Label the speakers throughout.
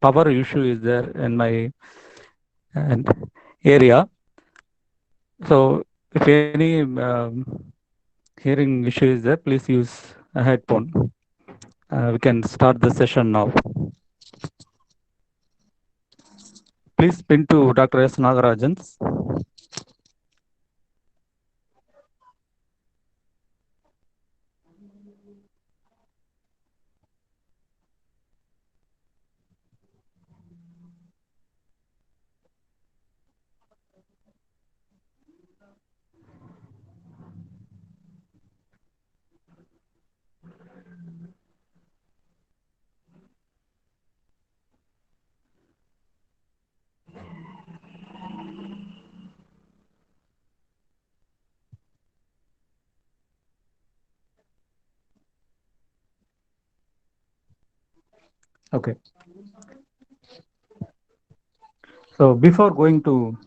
Speaker 1: power issue is there in my area. So if any hearing issue is there, please use a headphone. We can start the session now. Please pin to Dr. S. Nagarajan's. Okay. So before going to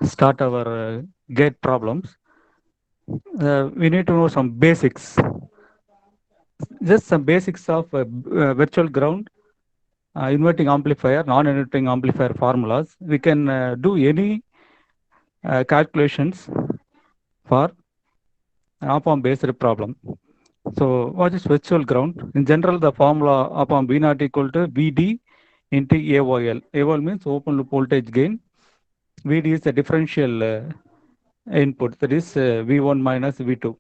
Speaker 1: start our gate problems, we need to know some basics. Just some basics of virtual ground, inverting amplifier, non-inverting amplifier formulas. We can do any calculations for an op-amp based problem. So what is virtual ground? In general, the formula op-amp V naught equal to VD into AOL. AOL means open loop voltage gain. VD is the differential input, that is V1 minus V2.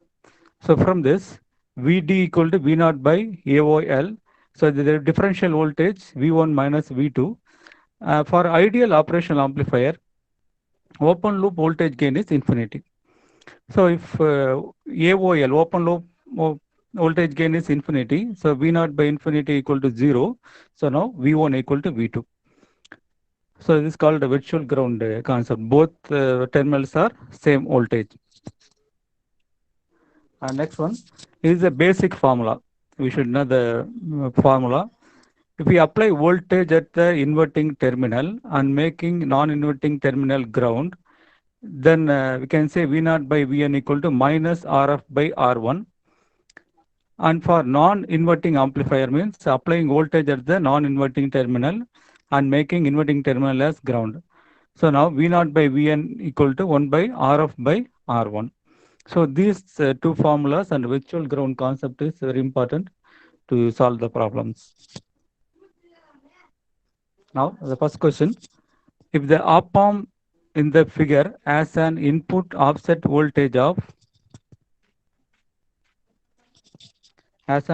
Speaker 1: So from this, VD equal to V naught by AOL. So the differential voltage V1 minus V2. For ideal operational amplifier, open loop voltage gain is infinity. So if AOL, open loop voltage gain is infinity, so V naught by infinity equal to 0. So now V1 equal to V2. So this is called a virtual ground concept. Both terminals are same voltage. And next one is the basic formula. We should know the formula. If we apply voltage at the inverting terminal and making non-inverting terminal ground, then we can say V naught by Vn equal to minus Rf by R1. And for non-inverting amplifier means applying voltage at the non-inverting terminal and making inverting terminal as ground. So now V naught by Vn equal to 1 by Rf by R1. So these two formulas and virtual ground concept is very important to solve the problems. Now the first question, if the op-amp in the figure has an input offset voltage of of 5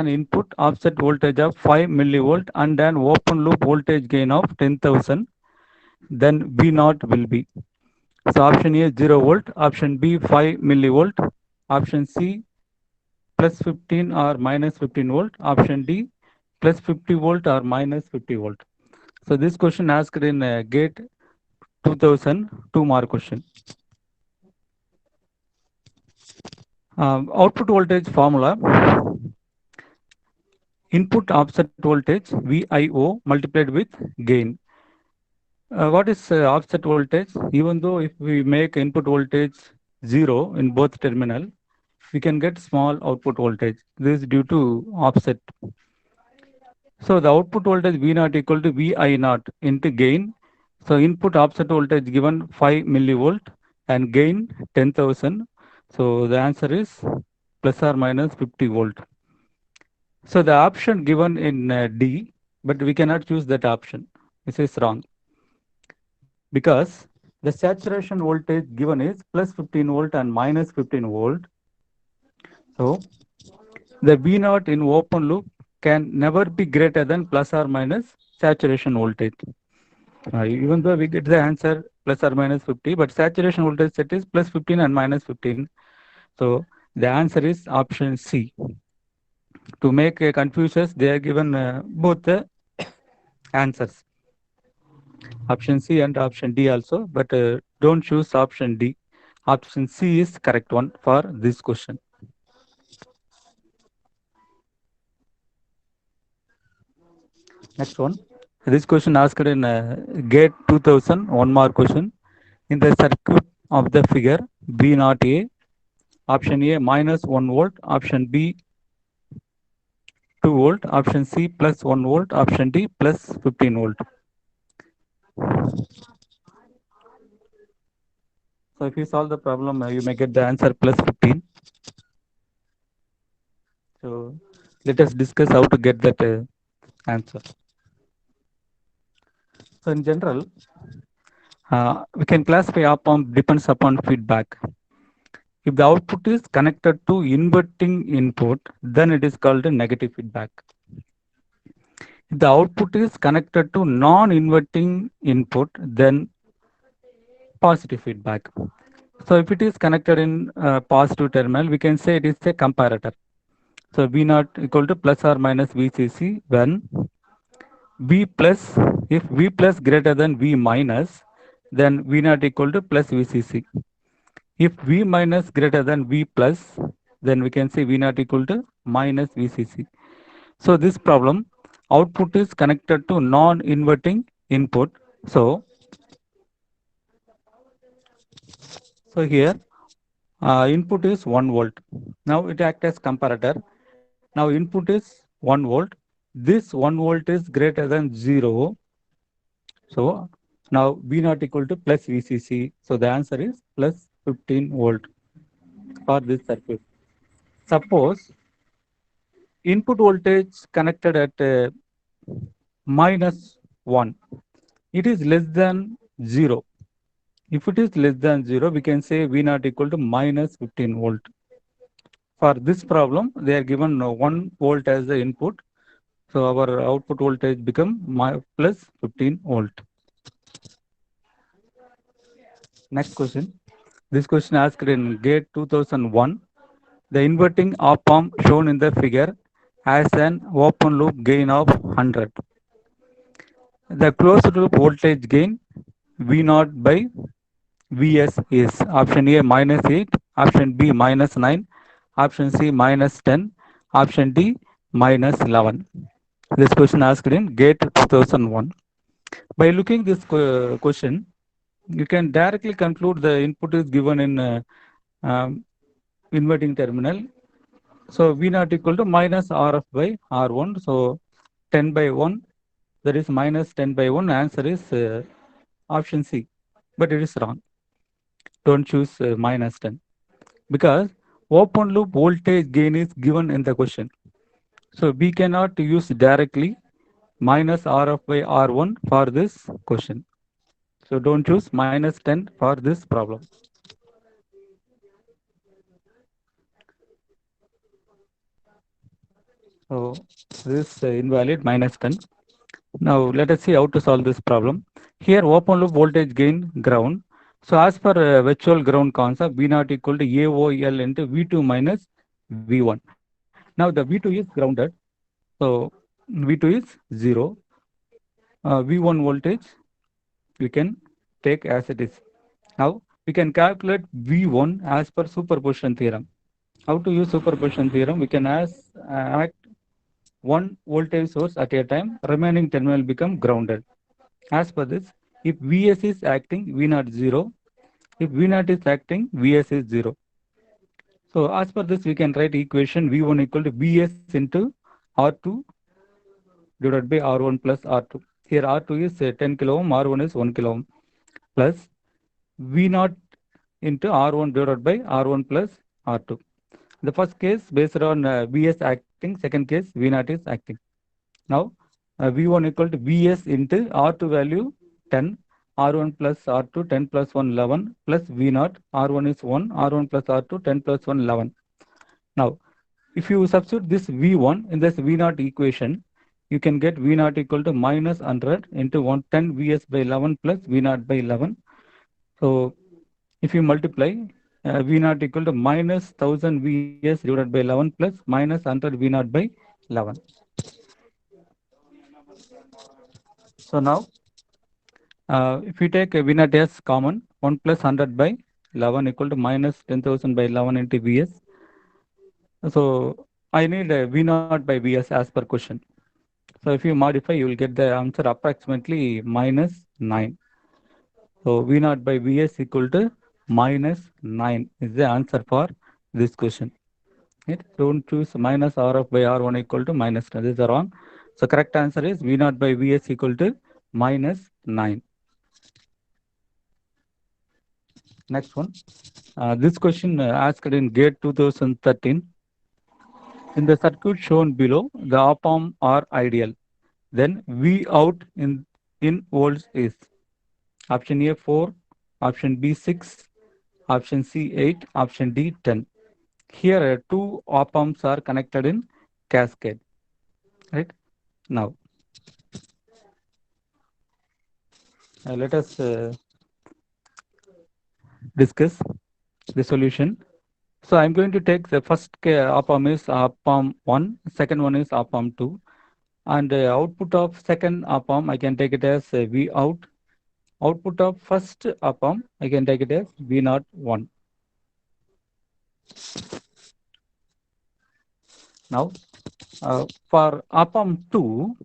Speaker 1: millivolt and an open loop voltage gain of 10,000, then V naught will be. So option A 0 volt, option B 5 millivolt, option C plus 15 or minus 15 volt, option D plus 50 volt or minus 50 volt. So this question asked in GATE 2000 2-mark question. Output voltage formula, input offset voltage VIO multiplied with gain. What is offset voltage? Even though if we make input voltage 0 in both terminal, we can get small output voltage. This is due to offset. So the output voltage V naught equal to Vi naught into gain. So input offset voltage given 5 millivolt and gain 10,000. So the answer is plus or minus 50 volt. So the option given in D, but we cannot choose that option. This is wrong because the saturation voltage given is plus 15 volt and minus 15 volt. So the V naught in open loop can never be greater than plus or minus saturation voltage. Even though we get the answer plus or minus 50, but saturation voltage set is plus 15 and minus 15. So the answer is option C. To make confuses, they are given both the answers, option C and option D also, but don't choose option D. Option C is correct one for this question. Next one. This question asked in GATE 2000 1-mark question. In the circuit of the figure B naught A, option A minus 1 volt, option B 2 volt, option C plus 1 volt, option D plus 15 volt. So if you solve the problem, you may get the answer plus 15. So let us discuss how to get that answer. So in general, we can classify op amp depends upon feedback. If the output is connected to inverting input, then it is called a negative feedback. If the output is connected to non-inverting input, then positive feedback. So if it is connected in positive terminal, we can say it is a comparator. So V naught equal to plus or minus VCC when V plus, if V plus greater than V minus, then V naught equal to plus VCC. If V minus greater than V plus, then we can say V naught equal to minus VCC. So this problem, output is connected to non-inverting input. So here input is 1 volt. Now it acts as comparator. Now input is 1 volt. This 1 volt is greater than 0. So now V naught equal to plus VCC. So the answer is plus 15 volt for this circuit. Suppose input voltage connected at minus 1. It is less than 0. If it is less than 0, we can say V naught equal to minus 15 volt. For this problem, they are given 1 volt as the input. So our output voltage become plus 15 volt. Next question. This question asked in GATE 2001. The inverting op amp shown in the figure has an open loop gain of 100. The closed loop voltage gain V naught by Vs is option A minus 8, option B minus 9, option C minus 10, option D minus 11. This question asked in GATE 2001. By looking this question, you can directly conclude the input is given in um, inverting terminal. So V naught equal to minus Rf by R1. So 10 by 1, that is minus 10 by 1. Answer is option C, but it is wrong. Don't choose minus 10 because open loop voltage gain is given in the question. So we cannot use directly minus Rf by R1 for this question. So don't choose minus 10 for this problem. So this invalid minus 10. Now let us see how to solve this problem. Here open loop voltage gain ground. So as per virtual ground concept, V naught equal to AOL into V2 minus V1. Now the V2 is grounded. So V2 is 0. V1 voltage we can take as it is. Now we can calculate V1 as per superposition theorem. How to use superposition theorem? We can act one voltage source at a time, remaining terminal become grounded. As per this, if Vs is acting, V naught 0. If V naught is acting, Vs is 0. So as per this, we can write equation V1 equal to Vs into R2 divided by R1 plus R2. Here R2 is 10 kilo ohm, R1 is 1 kilo ohm plus V naught into R1 divided by R1 plus R2. The first case based on Vs acting, second case V naught is acting. Now V1 equal to Vs into R2 value 10, R1 plus R2 10 plus 1 11 plus V naught, R1 is 1, R1 plus R2 10 plus 1 11. Now if you substitute this V1 in this V naught equation, you can get V naught equal to minus 100 into 110 Vs by 11 plus V naught by 11. So if you multiply V naught equal to minus 1000 Vs divided by 11 plus minus 100 V naught by 11. So now if we take V naught as common, 1 plus 100 by 11 equal to minus 10,000 by 11 into Vs. So I need V naught by Vs as per question. So if you modify, you will get the answer approximately minus 9. So V naught by Vs equal to minus 9 is the answer for this question. Right? Don't choose minus RF by R1 equal to minus 10. This is wrong. So correct answer is V naught by Vs equal to minus 9. Next one. This question asked in GATE 2013. In the circuit shown below, the op-amp are ideal. Then V out in volts is option A 4, option B 6, option C 8, option D 10. Here two op-amps are connected in cascade. Right now, let us discuss the solution. So I'm going to take the first op-amp is op-amp 1, second one is op-amp 2, and output of second op-amp I can take it as V out. Output of first op-amp I can take it as V naught 1. Now for op-amp 2,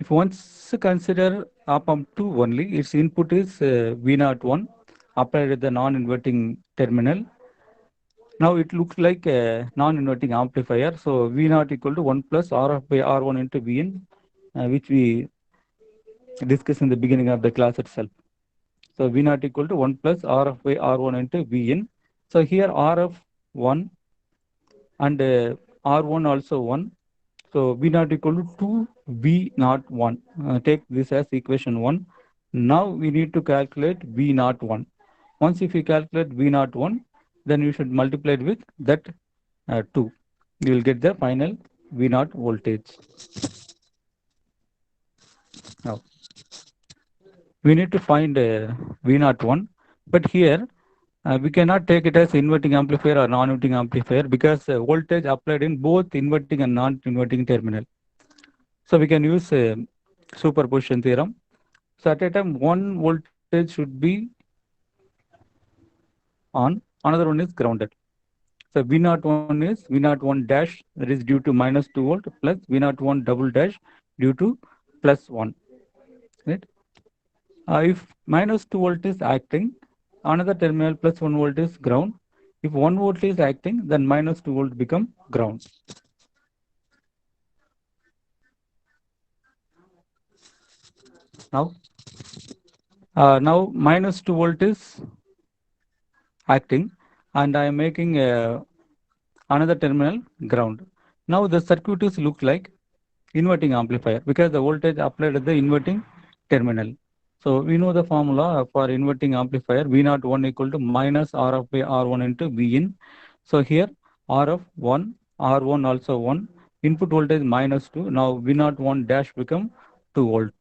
Speaker 1: if once consider op-amp 2 only, its input is V naught 1 applied at the non-inverting terminal. Now it looks like a non-inverting amplifier. So V naught equal to 1 plus RF by R1 into Vn, which we discussed in the beginning of the class itself. So V naught equal to 1 plus RF by R1 into Vn. So here RF 1 and R1 also 1. So V naught equal to 2 V naught 1. Take this as equation 1. Now we need to calculate V naught 1. Once if you calculate V naught 1, then you should multiply it with that 2. You will get the final V naught voltage. Now we need to find V naught 1, but here we cannot take it as inverting amplifier or non-inverting amplifier because voltage applied in both inverting and non-inverting terminal. So we can use superposition theorem. So at a time, one voltage should be on, another one is grounded. So V naught 1 is V naught 1 dash, that is due to minus 2 volt, plus V naught 1 double dash due to plus 1. Right? If minus 2 volt is acting, another terminal plus 1 volt is ground. If 1 volt is acting, then minus 2 volt become ground. Now minus 2 volt is acting, and I am making another terminal ground. Now the circuit is look like inverting amplifier because the voltage applied at the inverting terminal. So we know the formula for inverting amplifier V naught 1 equal to minus RF by R1 into Vin. So here RF 1, R1 also 1, input voltage minus 2. Now V naught 1 dash become 2 volt.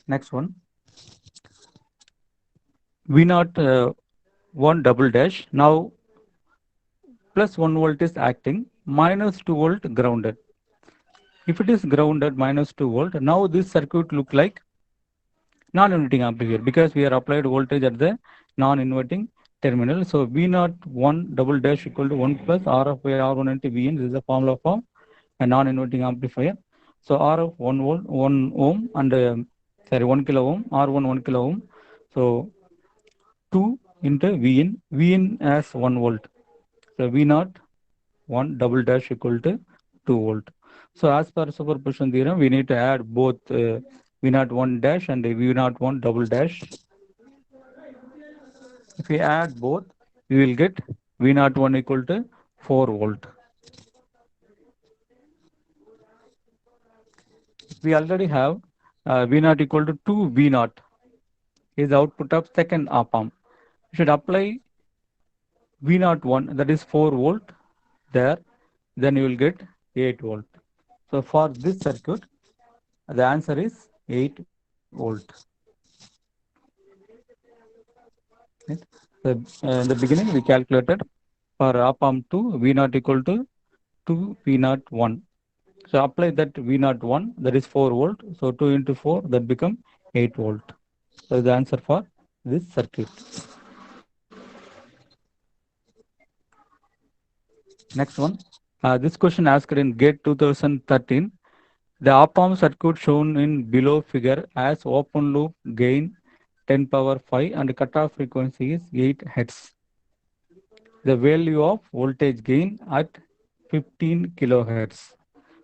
Speaker 1: Next one, V naught 1 double dash. Now plus 1 volt is acting, minus 2 volt grounded. If it is grounded minus 2 volt, now this circuit look like non-inverting amplifier because we are applied voltage at the non-inverting terminal. So V naught 1 double dash equal to 1 plus RF by R1 into Vn. This is the formula for a non-inverting amplifier. So RF 1 volt, 1 ohm and 1 kilo ohm, R1 1 kilo ohm. So 2 into Vn, Vn as 1 volt. So V naught 1 double dash equal to 2 volt. So as per superposition theorem, we need to add both V naught 1 dash and V naught 1 double dash. If we add both, we will get V naught 1 equal to 4 volt. We already have V naught equal to 2 V naught is output of second op amp. We should apply V naught 1, that is 4 volt there, then you will get 8 volt. So for this circuit, the answer is 8 volt. Right? So, in the beginning, we calculated for op amp 2, V naught equal to 2 V naught 1. So apply that V naught 1, that is 4 volt. So 2 into 4, that become 8 volt. So the answer for this circuit. Next one. This question asked in GATE 2013. The op-amp circuit shown in below figure has open loop gain 10 power 5 and cutoff frequency is 8 Hz. the value of voltage gain at 15 kilohertz.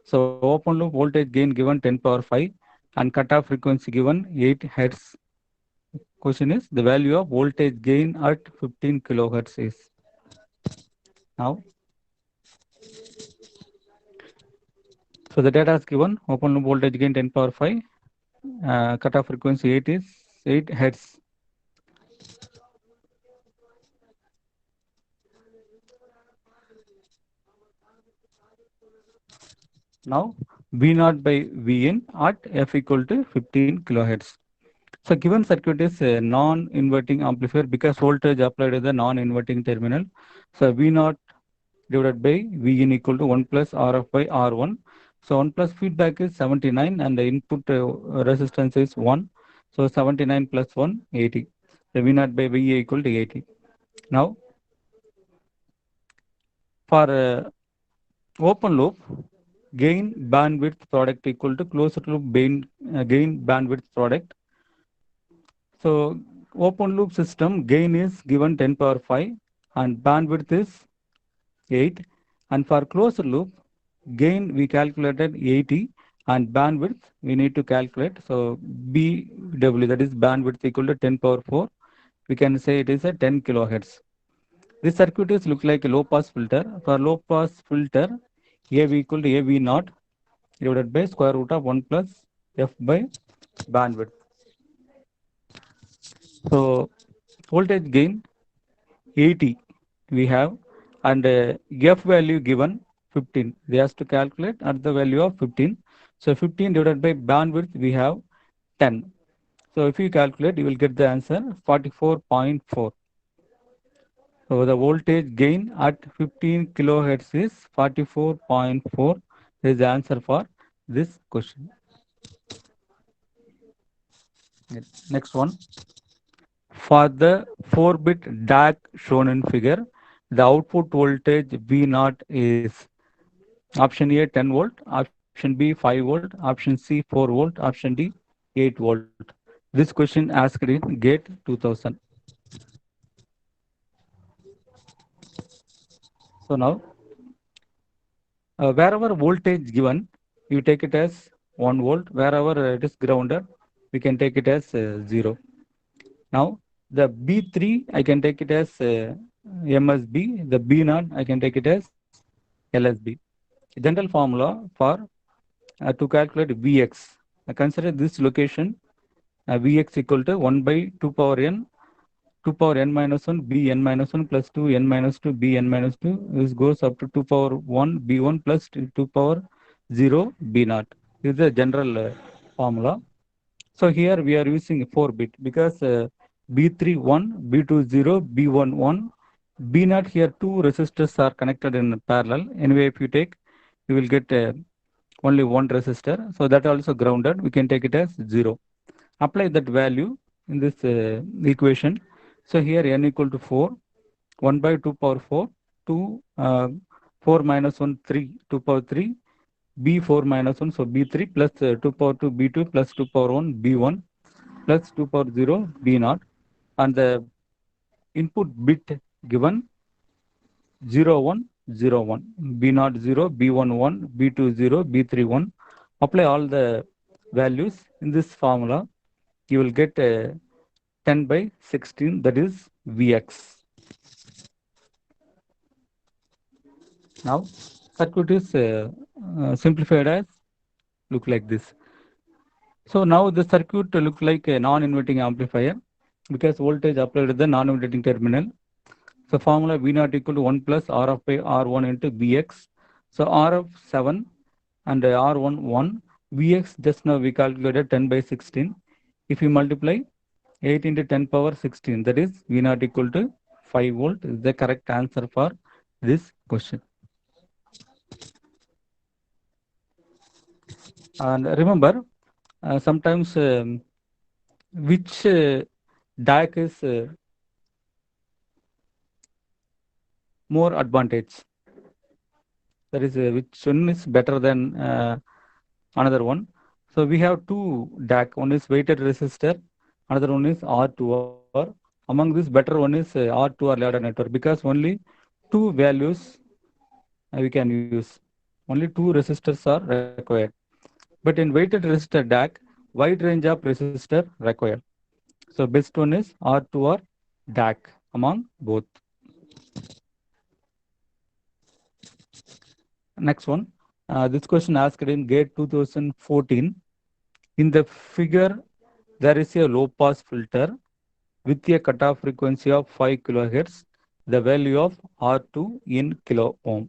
Speaker 1: So open loop voltage gain given 10 power 5 and cutoff frequency given 8 hertz. Question is the value of voltage gain at 15 kilohertz is. Now, so the data is given open loop voltage gain 10 power 5, cutoff frequency 8 is 8 hertz. Now, V naught by Vn at F equal to 15 kilohertz. So given circuit is a non-inverting amplifier because voltage applied at the non-inverting terminal. So V naught divided by Vn equal to 1 plus Rf by R1. So 1 plus feedback is 79 and the input resistance is 1. So 79 plus 1, 80. The V naught by Va equal to 80. Now for open loop, gain bandwidth product equal to closed loop gain bandwidth product. So open loop system gain is given 10 power 5 and bandwidth is 8. And for closed loop gain we calculated 80 and bandwidth we need to calculate. So BW, that is bandwidth equal to 10 power 4. We can say it is a 10 kilohertz. This circuit is look like a low pass filter. For low pass filter, AV equal to AV naught divided by square root of 1 plus F by bandwidth. So voltage gain 80 we have and F value given 15. They has to calculate at the value of 15. So 15 divided by bandwidth we have 10. So if you calculate, you will get the answer 44.4. So the voltage gain at 15 kilohertz is 44.4. Is the answer for this question. Next one. For the 4-bit DAC shown in figure, the output voltage V naught is option A 10 volt, option B 5 volt, option C 4 volt, option D 8 volt. This question asked in GATE 2000. So now, wherever voltage given, you take it as 1 volt. Wherever it is grounded, we can take it as 0. Now, the B3, I can take it as MSB. The B naught, I can take it as LSB. General formula for to calculate Vx. Consider this location Vx equal to 1 by 2 power n 2 power n minus 1 bn minus 1 plus 2 n minus 2 bn minus 2. This goes up to 2 power 1 b1 plus 2 power 0 b naught. This is the general formula. So here we are using 4-bit because b3 1, b2 0, b1 1, b naught here two resistors are connected in parallel. Anyway, if you take, you will get only one resistor. So that also grounded. We can take it as 0. Apply that value in this equation. So here n equal to 4, 1 by 2 power 4, 2, 4 minus 1, 3, 2 power 3, B4 minus 1, so B3 plus 2 power 2, B2 plus 2 power 1, B1 plus 2 power 0, B0. And the input bit given 0, 1, 0, 1, B0 0, B1 1, B2 0, B3 1. Apply all the values in this formula. You will get 10 by 16, that is Vx. Now, circuit is simplified as look like this. So now the circuit look like a non-inverting amplifier because voltage applied at the non-inverting terminal. So formula V naught equal to 1 plus Rf by R1 into Vx. So Rf 7 and R1 1. Vx just now we calculated 10 by 16. If you multiply 8 into 10 power 16, that is V naught equal to 5 volt is the correct answer for this question. And remember, sometimes which DAC is more advantage? That is which one is better than another one. So we have two DAC. One is weighted resistor, another one is R2R. Among this, better one is R2R ladder network because only two values we can use. Only two resistors are required. But in weighted resistor DAC, wide range of resistor required. So best one is R2 or DAC among both. Next one. This question asked in GATE 2014. In the figure, there is a low pass filter with a cutoff frequency of 5 kilohertz, the value of R2 in kilo ohm.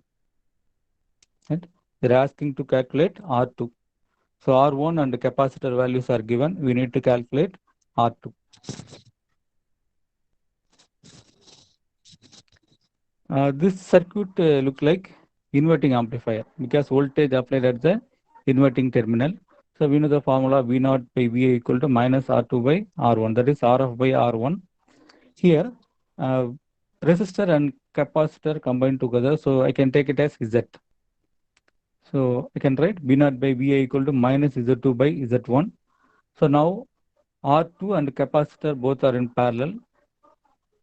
Speaker 1: Right? They're asking to calculate R2. So R1 and capacitor values are given. We need to calculate R2. This circuit look like inverting amplifier because voltage applied at the inverting terminal. So we know the formula V naught by VA equal to minus R2 by R1. That is RF by R1. Here, uh, resistor and capacitor combined together. So I can take it as Z. So I can write V naught by VA equal to minus Z2 by Z1. So now R2 and capacitor both are in parallel.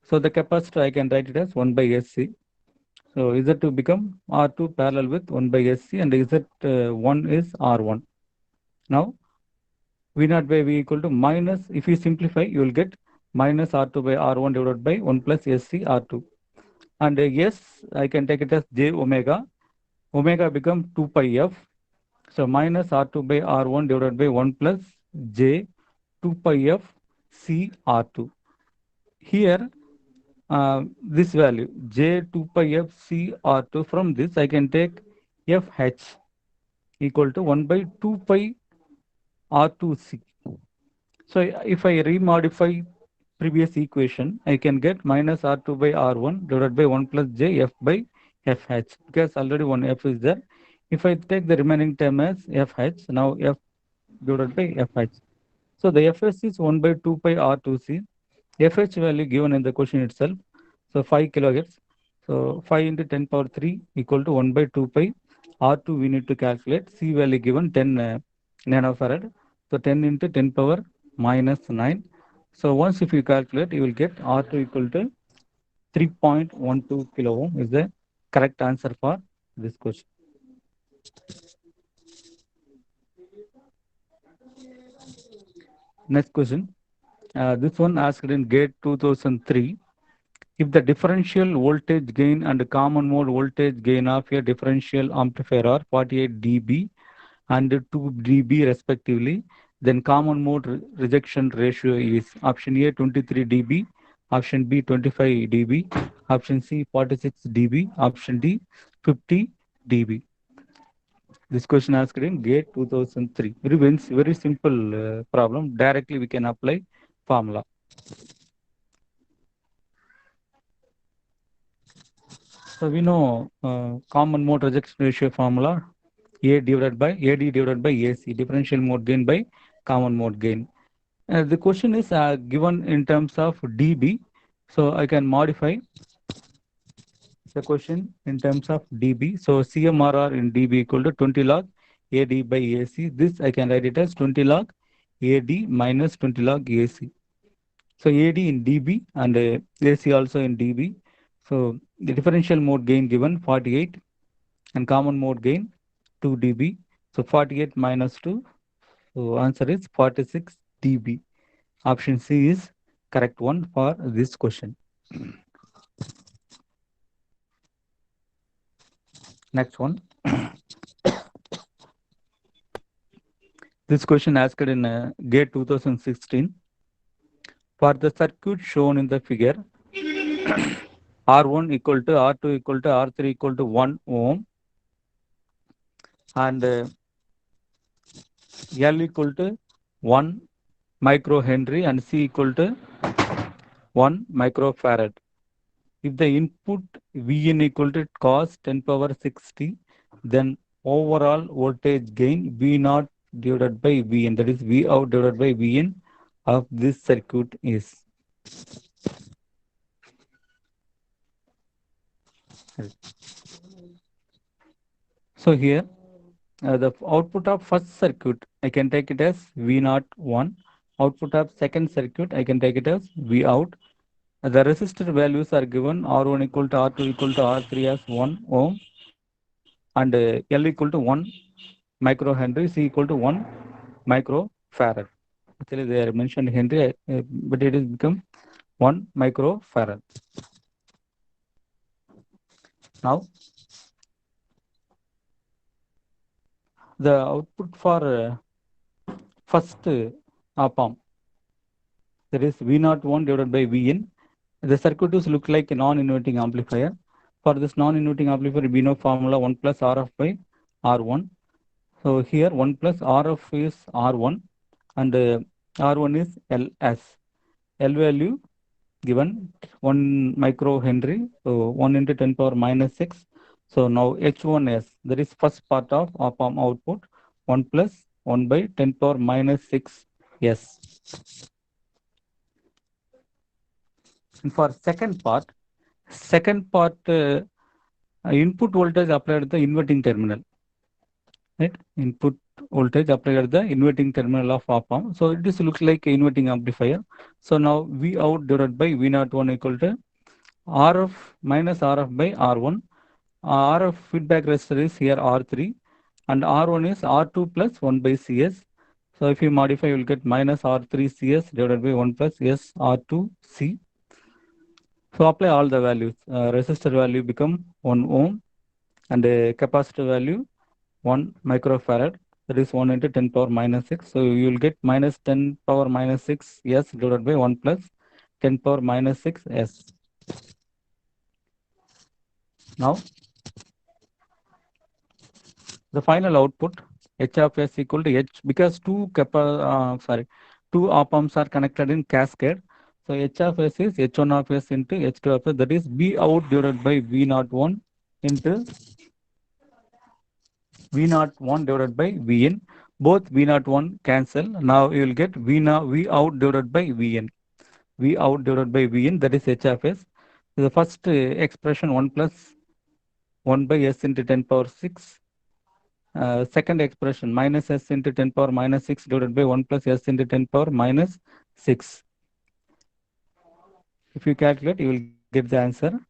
Speaker 1: So the capacitor I can write it as 1 by SC. So Z2 become R2 parallel with 1 by SC and Z1 is R1. Now V naught by V equal to minus, if you simplify, you will get minus R2 by R1 divided by 1 plus SC R2. And S, I can take it as J omega. Omega become 2 pi F. So minus R2 by R1 divided by 1 plus J 2 pi F C R2. Here, this value J 2 pi F C R2, from this I can take FH equal to 1 by 2 pi R2C. So if I remodify previous equation, I can get minus R2 by R1 divided by 1 plus J F by FH because already one F is there. If I take the remaining term as FH, now F divided by FH. So the FS is 1 by 2 pi R2C. FH value given in the question itself. So 5 kilohertz. So 5 into 10 power 3 equal to 1 by 2 pi. R2 we need to calculate. C value given 10 nanofarad. So 10 into 10 power minus 9. So once if you calculate, you will get R2 equal to 3.12 kilo ohm is the correct answer for this question. Next question. This one asked in GATE 2003. If the differential voltage gain and common mode voltage gain of a differential amplifier are 48 dB and 2 dB respectively, then common mode rejection ratio is option A 23 dB, option B 25 dB, option C 46 dB, option D 50 dB. This question asked in GATE 2003. Very simple problem. Directly we can apply formula. So we know common mode rejection ratio formula AD divided by AC, differential mode gain by common mode gain. The question is given in terms of dB. So I can modify the question in terms of dB. So CMRR in dB equal to 20 log AD by AC. This I can write it as 20 log AD minus 20 log AC. So AD in dB and AC also in dB. So the differential mode gain given 48 and common mode gain 2 dB. So 48 minus 2. So answer is 46 dB. Option C is correct one for this question. Next one. This question asked in GATE 2016. For the circuit shown in the figure, R1 equal to R2 equal to R3 equal to 1 ohm and L equal to 1 microhenry and C equal to 1 microfarad. If the input Vin equal to cos 10 power 60, then overall voltage gain V naught divided by Vn, that is V out divided by Vn of this circuit is. So here the output of first circuit, I can take it as V naught 1. Output of second circuit, I can take it as V out. The resistor values are given R1 equal to R2 equal to R3 as 1 ohm and L equal to 1 microhenry, C equal to 1 microfarad. Actually, they are mentioned Henry, but it is become 1 microfarad. Now, the output for first op-amp, that is V01 divided by Vin. The circuit is look like a non-inverting amplifier. For this non-inverting amplifier, we know formula 1 plus Rf by R1. So here 1 plus Rf is R1 and R1 is Ls. L value given 1 microhenry, so 1 into 10 power minus 6. So now H1S, that is first part of op-amp output, 1 plus 1 by 10 power minus 6 S. And for second part input voltage applied at the inverting terminal, right? Input voltage applied at the inverting terminal of op-amp. So it is looks like inverting amplifier. So now V out divided by V01 equal to Rf minus Rf by R1. Rf feedback resistor is here R3 and R1 is R2 plus 1 by Cs. So if you modify, you will get minus R3 Cs divided by 1 plus S R2 C. So apply all the values. Resistor value become 1 ohm and capacitor value 1 microfarad. That is 1 into 10 power minus 6. So you will get minus 10 power minus 6 S divided by 1 plus 10 power minus 6 S. Now the final output H of S equal to H, because two op amps are connected in cascade. So H of S is H1 of S into H2 of S, that is B out divided by V01 into V01 divided by Vn. Both V01 cancel. Now you will get V out divided by Vn. V out divided by Vn, that is H of S. The first expression 1 plus 1 by S into 10 power 6. Second expression minus S into 10 power minus 6 divided by 1 plus S into 10 power minus 6. If you calculate, you will get the answer